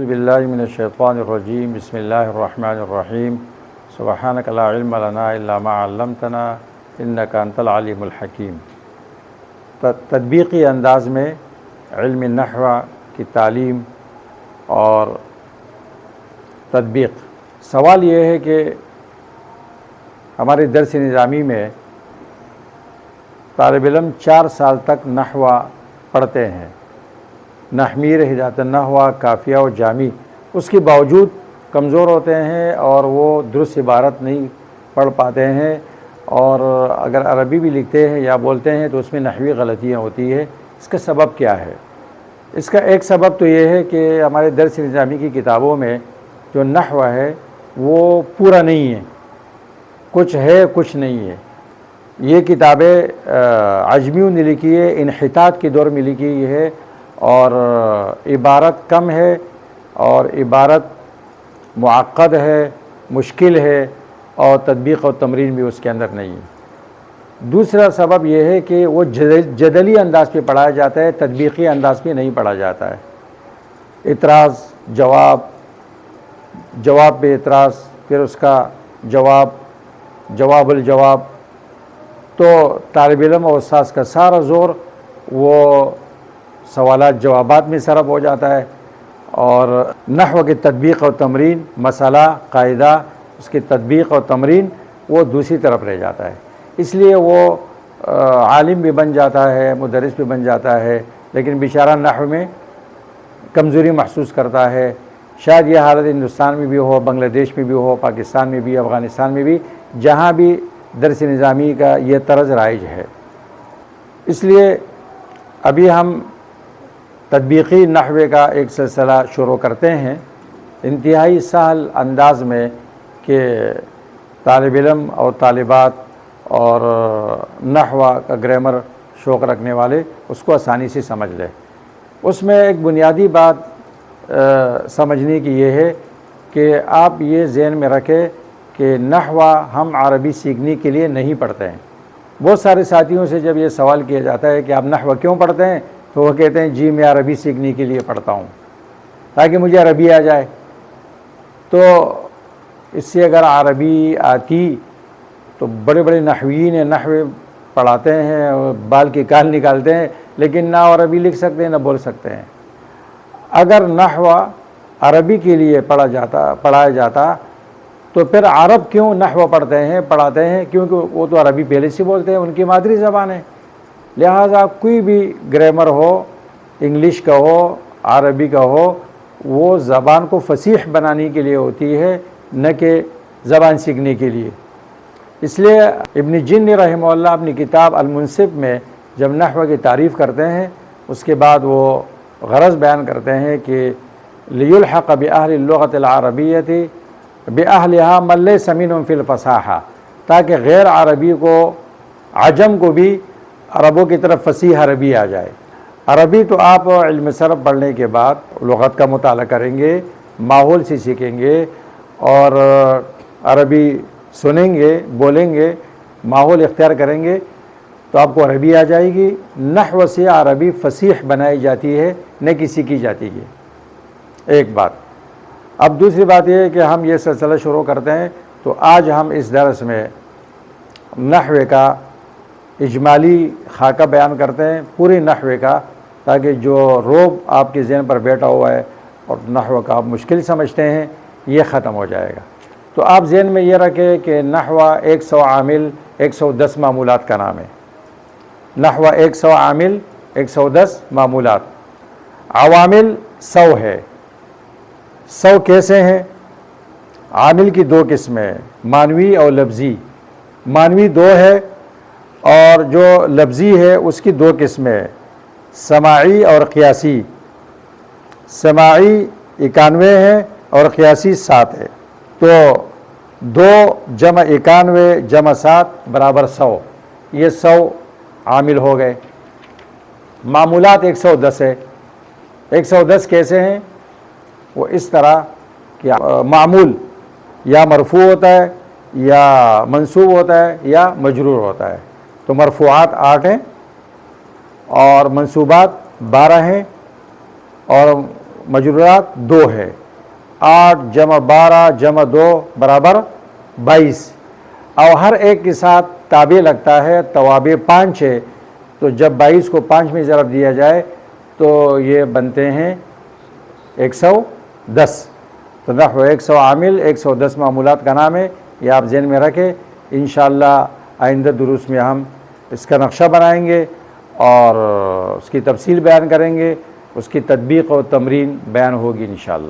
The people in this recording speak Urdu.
باللہ من الشیطان الرجیم بسم اللہ الرحمن الرحیم سبحانک لا علم لنا الا ما علمتنا انک انت العلیم الحکیم۔ تطبیقی انداز میں علم نحو کی تعلیم اور تطبیق۔ سوال یہ ہے کہ ہمارے درس نظامی میں طالب علم 4 سال تک نحو پڑھتے ہیں، نحمیر، ہدایت النحو، کافیہ و جامی، اس کے باوجود کمزور ہوتے ہیں اور وہ درست عبارت نہیں پڑھ پاتے ہیں، اور اگر عربی بھی لکھتے ہیں یا بولتے ہیں تو اس میں نحوی غلطیاں ہوتی ہے۔ اس کا سبب کیا ہے؟ اس کا ایک سبب تو یہ ہے کہ ہمارے درس نظامی کی کتابوں میں جو نحو ہے وہ پورا نہیں ہے، کچھ ہے کچھ نہیں ہے۔ یہ کتابیں عجمیوں نے لکھی ہے، انحطاط کے دور میں لکھی ہے، اور عبارت کم ہے اور عبارت معقد ہے، مشکل ہے، اور تطبیق و تمرین بھی اس کے اندر نہیں ہے۔ دوسرا سبب یہ ہے کہ وہ جدلی انداز پہ پڑھایا جاتا ہے، تطبیقی انداز پہ نہیں پڑھا جاتا ہے۔ اعتراض جواب، جواب پہ اعتراض، پھر اس کا جواب، جواب الجواب، تو طالب علم اور استاذ کا سارا زور وہ سوالات جوابات میں صرف ہو جاتا ہے، اور نحو کی تطبیق اور تمرین، مسئلہ قاعدہ، اس کی تطبیق اور تمرین وہ دوسری طرف رہ جاتا ہے۔ اس لیے وہ عالم بھی بن جاتا ہے، مدرس بھی بن جاتا ہے، لیکن بیچارہ نحو میں کمزوری محسوس کرتا ہے۔ شاید یہ حالت ہندوستان میں بھی ہو، بنگلہ دیش میں بھی ہو، پاکستان میں بھی، افغانستان میں بھی، جہاں بھی درس نظامی کا یہ طرز رائج ہے۔ اس لیے ابھی ہم تطبیقی نحوے کا ایک سلسلہ شروع کرتے ہیں، انتہائی سہل انداز میں، کہ طالب علم اور طالبات اور نحو کا گرامر شوق رکھنے والے اس کو آسانی سے سمجھ لیں۔ اس میں ایک بنیادی بات سمجھنے کی یہ ہے کہ آپ یہ ذہن میں رکھیں کہ نحو ہم عربی سیکھنے کے لیے نہیں پڑھتے ہیں۔ بہت سارے ساتھیوں سے جب یہ سوال کیا جاتا ہے کہ آپ نحو کیوں پڑھتے ہیں، تو وہ کہتے ہیں جی میں عربی سیکھنے کے لیے پڑھتا ہوں تاکہ مجھے عربی آ جائے۔ تو اس سے اگر عربی آتی تو بڑے بڑے نحویین نحو پڑھاتے ہیں، بال کی کال نکالتے ہیں، لیکن نہ عربی لکھ سکتے ہیں نہ بول سکتے ہیں۔ اگر نحو عربی کے لیے پڑھایا جاتا تو پھر عرب کیوں نحو پڑھاتے ہیں؟ کیونکہ وہ تو عربی پہلے سے بولتے ہیں، ان کی مادری زبان ہے۔ لہٰذا کوئی بھی گرامر ہو، انگلش کا ہو، عربی کا ہو، وہ زبان کو فصیح بنانے کے لیے ہوتی ہے، نہ کہ زبان سیکھنے کے لیے۔ اس لیے ابن جنی رحمہ اللہ اپنی کتاب المنصف میں جب نحو کی تعریف کرتے ہیں، اس کے بعد وہ غرض بیان کرتے ہیں کہ لیلحق بأہل اللغۃ العربیۃ بأہلھا من لیس منھم فی الفصاحہ، تاکہ غیر عربی کو، عجم کو بھی عربوں کی طرف فصیح عربی آ جائے۔ عربی تو آپ علم صرف پڑھنے کے بعد لغت کا مطالعہ کریں گے، ماحول سے سیکھیں گے، اور عربی سنیں گے، بولیں گے، ماحول اختیار کریں گے تو آپ کو عربی آ جائے گی۔ نحو سے عربی فصیح بنائی جاتی ہے، نہ کہ سیکھی جاتی ہے۔ ایک بات۔ اب دوسری بات یہ ہے کہ ہم یہ سلسلہ شروع کرتے ہیں، تو آج ہم اس درس میں نحو کا اجمالی خاکہ بیان کرتے ہیں، پوری نحو کا، تاکہ جو روب آپ کے ذہن پر بیٹھا ہوا ہے اور نحو کا آپ مشکل سمجھتے ہیں، یہ ختم ہو جائے گا۔ تو آپ ذہن میں یہ رکھیں کہ نحو 100 عامل 110 معمولات کا نام ہے۔ نحو 100 عامل 110 معمولات، عوامل 100 ہے۔ 100 کیسے ہیں؟ عامل کی 2 قسمیں، معنوی اور لفظی۔ معنوی 2 ہے، اور جو لفظی ہے اس کی 2 قسمیں، سماعی اور قیاسی۔ سماعی 91 ہے اور قیاسی 7 ہے۔ تو 2 جمع 91 جمع 7 برابر 100، یہ 100 عامل ہو گئے۔ معمولات 110 ہے۔ 110 کیسے ہیں؟ وہ اس طرح کہ معمول یا مرفوع ہوتا ہے، یا منصوب ہوتا ہے، یا مجرور ہوتا ہے۔ تو مرفوعات 8 ہیں، اور منصوبات 12 ہیں، اور مجرورات 2 ہے، 8 جمع 12 جمع 2 برابر 22، اور ہر ایک کے ساتھ تابع لگتا ہے، توابع 5 ہے، تو جب 22 کو 5 میں ضرب دیا جائے تو یہ بنتے ہیں 110۔ تو نحو 100 عامل 110 معمولات کا نام ہے، یہ آپ ذہن میں رکھیں۔ انشاءاللہ آئندہ دروس میں ہم اس کا نقشہ بنائیں گے اور اس کی تفصیل بیان کریں گے، اس کی تطبیق اور تمرین بیان ہوگی انشاءاللہ۔